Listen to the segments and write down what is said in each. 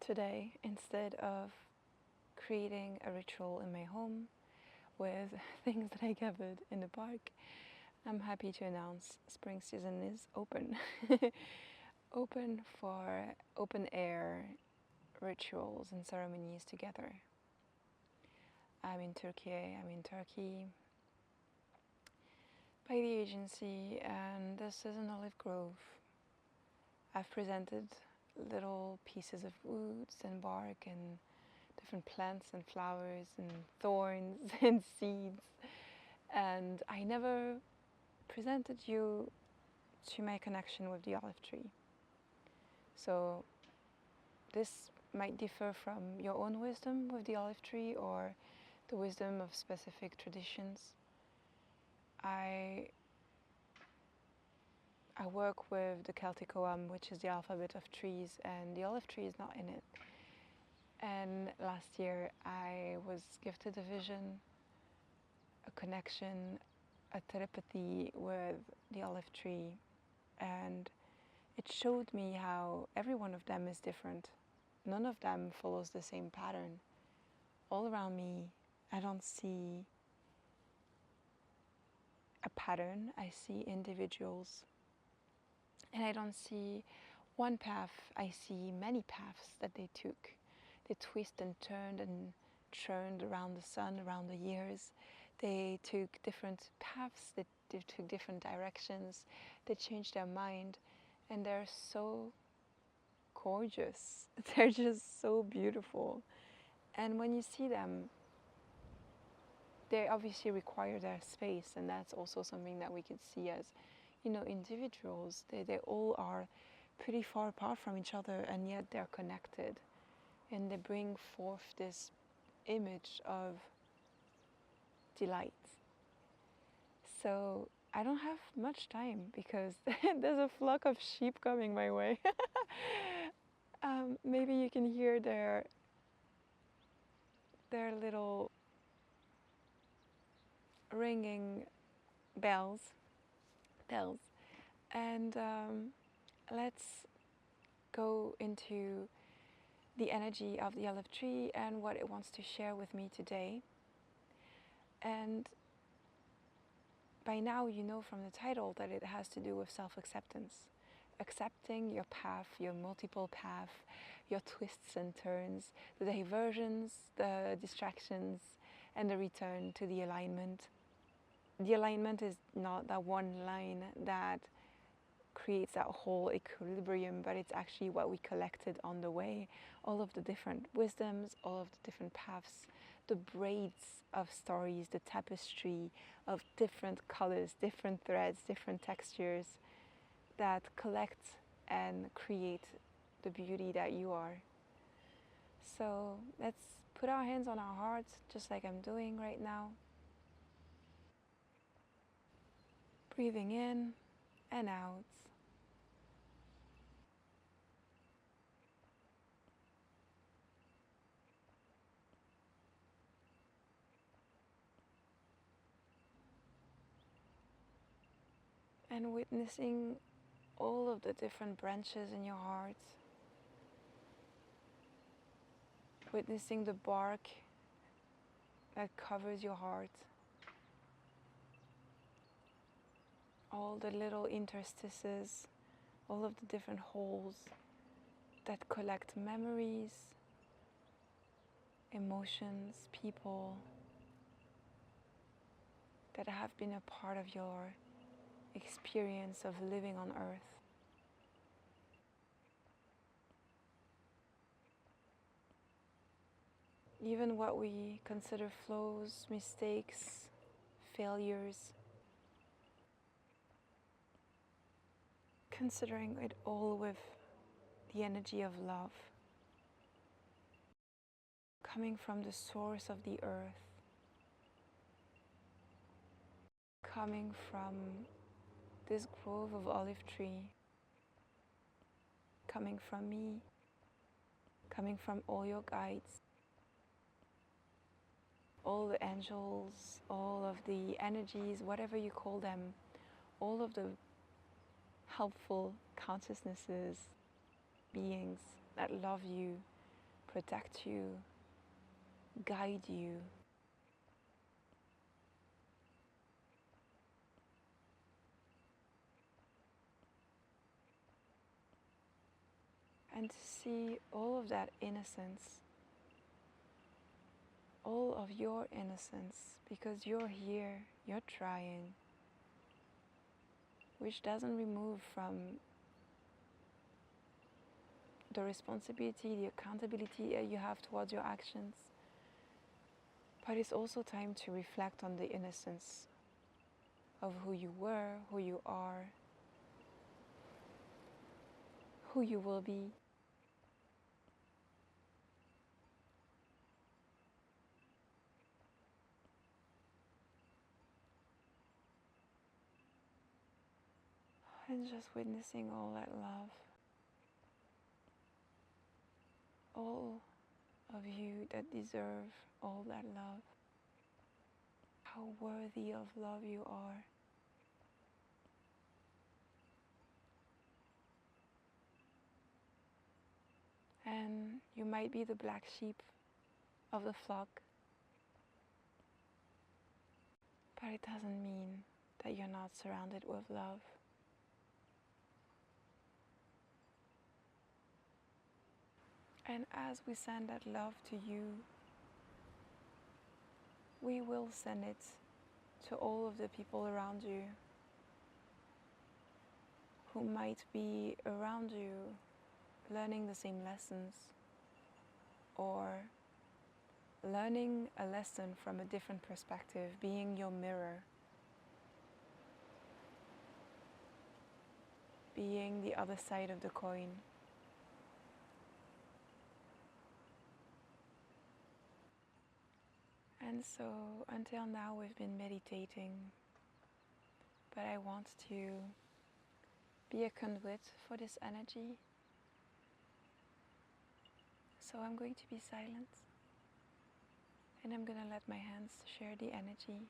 Today, instead of creating a ritual in my home with things that I gathered in the park, I'm happy to announce spring season is open. Open for open air rituals and ceremonies together. I'm in Turkey by the agency, and this is an olive grove. I've presented little pieces of woods and bark and different plants and flowers and thorns and seeds, and I never presented you to my connection with the olive tree. So this might differ from your own wisdom with the olive tree or the wisdom of specific traditions. I work with the Celtic Ogham, which is the alphabet of trees, and the olive tree is not in it. And last year I was gifted a vision, a connection, a telepathy with the olive tree, and it showed me how every one of them is different. None of them follows the same pattern. All around me, I don't see a pattern, I see individuals. And I don't see one path, I see many paths that they took. They twist and turned and churned around the sun, around the years. They took different paths, they took different directions, they changed their mind, and they're so gorgeous. They're just so beautiful. And when you see them, they obviously require their space, and that's also something that we could see as, individuals. They all are pretty far apart from each other, and yet they're connected, and they bring forth this image of delight. So I don't have much time because there's a flock of sheep coming my way. Maybe you can hear their little ringing bells, and let's go into the energy of the olive tree and what it wants to share with me today. And by now you know from the title that it has to do with self-acceptance. Accepting your path, your multiple paths, your twists and turns, the diversions, the distractions, and the return to the alignment. The alignment is not that one line that creates that whole equilibrium, but it's actually what we collected on the way. All of the different wisdoms, all of the different paths, the braids of stories, the tapestry of different colors, different threads, different textures that collect and create the beauty that you are. So let's put our hands on our hearts, just like I'm doing right now. Breathing in and out. And witnessing all of the different branches in your heart. Witnessing the bark that covers your heart. All the little interstices, all of the different holes that collect memories, emotions, people that have been a part of your experience of living on earth. Even what we consider flaws, mistakes, failures, considering it all with the energy of love, coming from the source of the earth, coming from this grove of olive tree, coming from me, coming from all your guides, all the angels, all of the energies, whatever you call them, all of the helpful consciousnesses, beings that love you protect you, guide you. And to see all of that innocence, all of your innocence, because you're here, you're trying, which doesn't remove from the responsibility, the accountability you have towards your actions. But it's also time to reflect on the innocence of who you were, who you are, who you will be. And just witnessing all that love, all of you that deserve all that love, how worthy of love you are. And you might be the black sheep of the flock, but it doesn't mean that you're not surrounded with love. And as we send that love to you, we will send it to all of the people around you who might be around you learning the same lessons, or learning a lesson from a different perspective, being your mirror, being the other side of the coin. And so until now we've been meditating, but I want to be a conduit for this energy. So I'm going to be silent, and I'm going to let my hands share the energy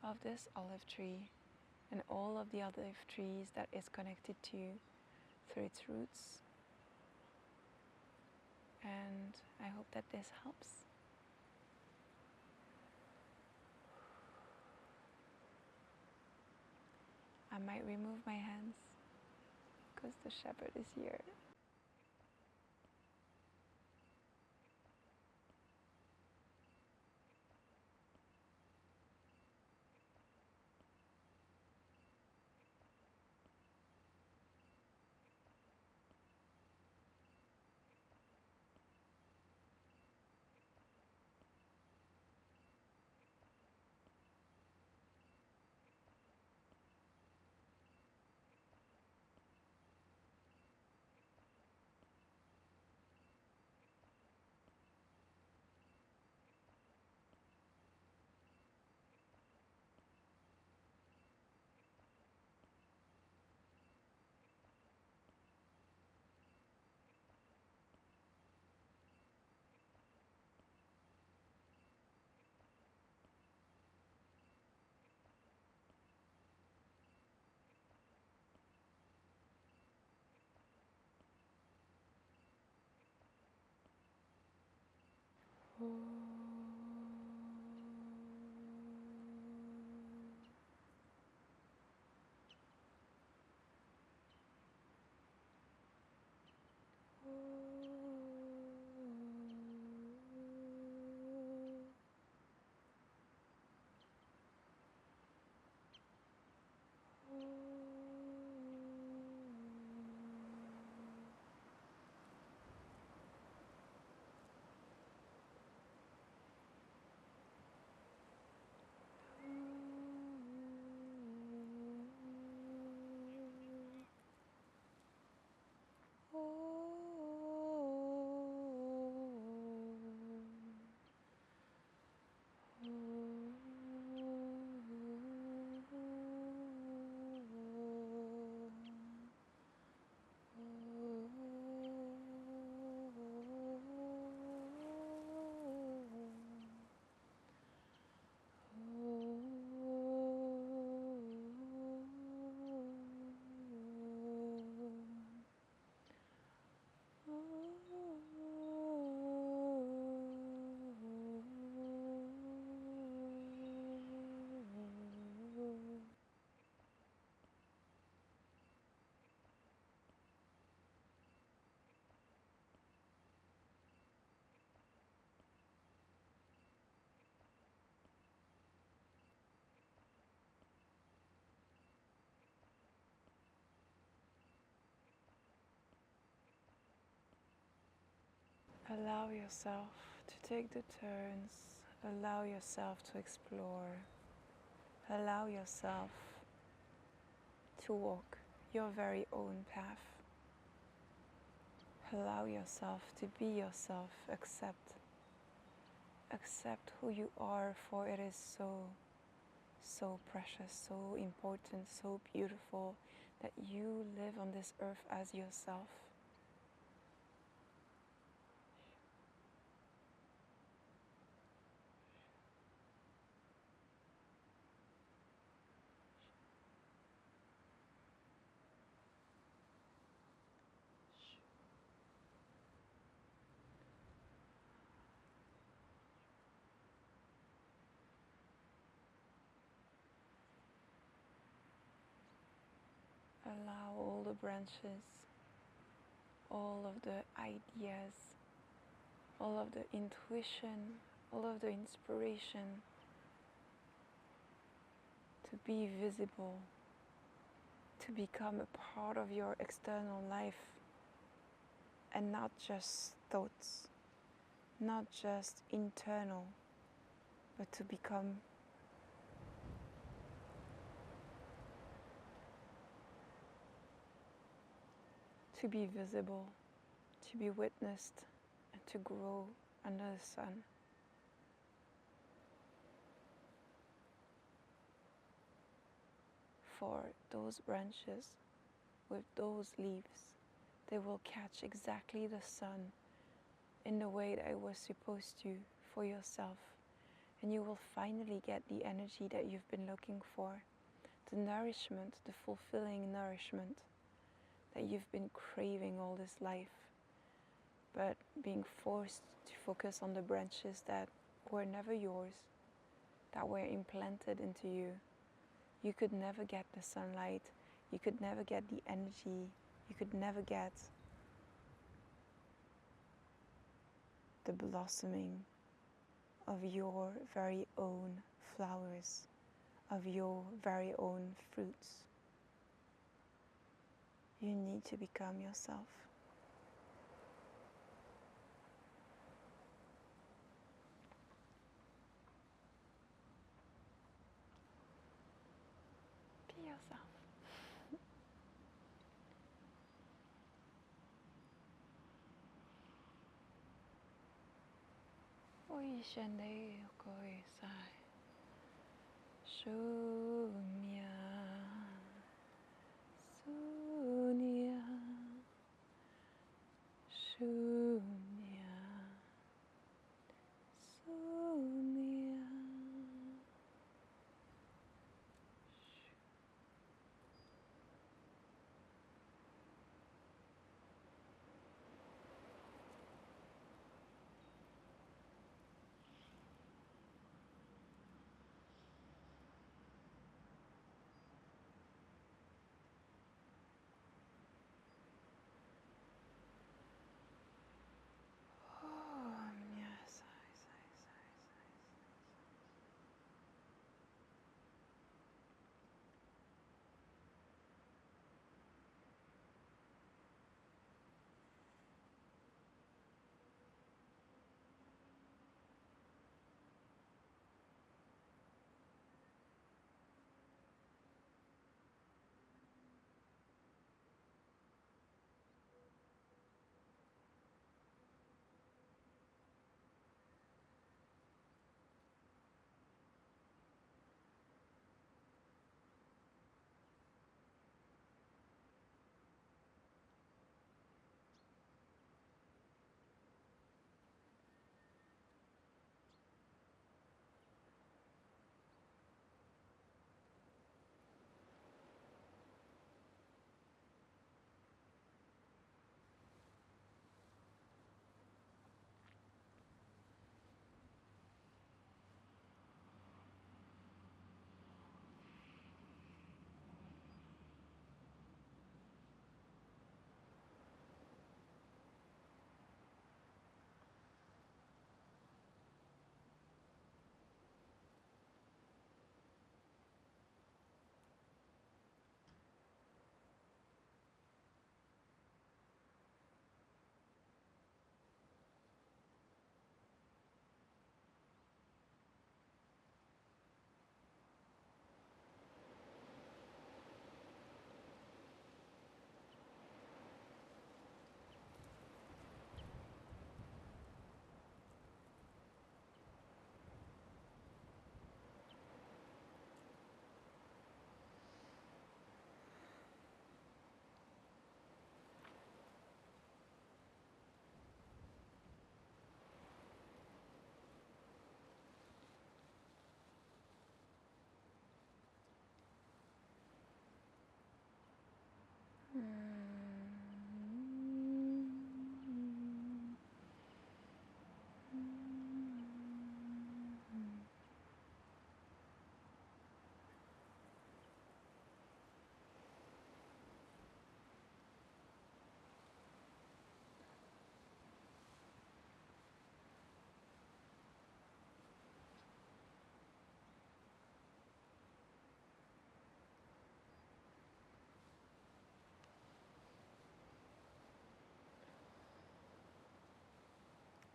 of this olive tree and all of the olive trees that is connected to through its roots. And I hope that this helps. I might remove my hands because the shepherd is here. Allow yourself to take the turns. Allow yourself to explore. Allow yourself to walk your very own path. Allow yourself to be yourself. Accept who you are, for it is so precious, so important, so beautiful that you live on this earth as yourself. Allow all the branches, all of the ideas, all of the intuition, all of the inspiration to be visible, to become a part of your external life, and not just thoughts, not just internal, but to become to be visible, to be witnessed, and to grow under the sun. For those branches with those leaves, they will catch exactly the sun in the way that it was supposed to for yourself, and you will finally get the energy that you've been looking for, the nourishment, the fulfilling nourishment that you've been craving all this life, but being forced to focus on the branches that were never yours, that were implanted into you. You could never get the sunlight, you could never get the energy, you could never get the blossoming of your very own flowers, of your very own fruits. You need to become yourself. Be yourself. Oi shende koi sai shunya sunya shunya sunya.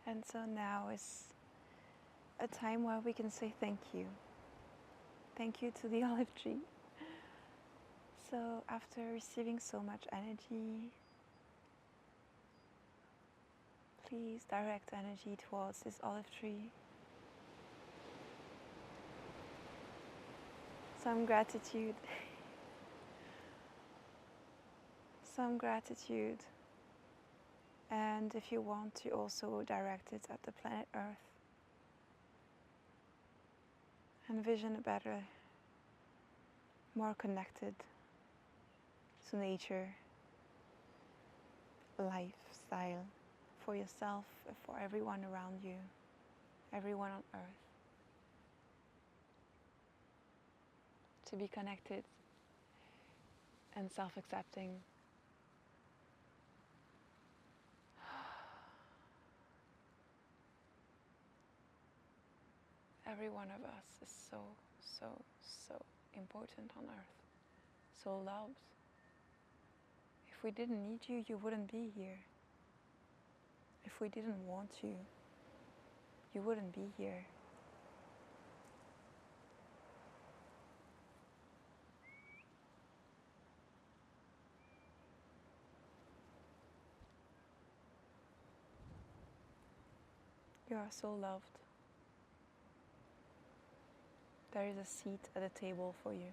And so now is a time where we can say thank you. Thank you to the olive tree. So after receiving so much energy, please direct energy towards this olive tree. Some gratitude. Some gratitude. And if you want to also direct it at the planet Earth. Envision a better, more connected to nature, lifestyle for yourself and for everyone around you, everyone on Earth. To be connected and self-accepting. Every one of us is so, so, so important on Earth. So loved. If we didn't need you, you wouldn't be here. If we didn't want you, you wouldn't be here. You are so loved. There is a seat at the table for you.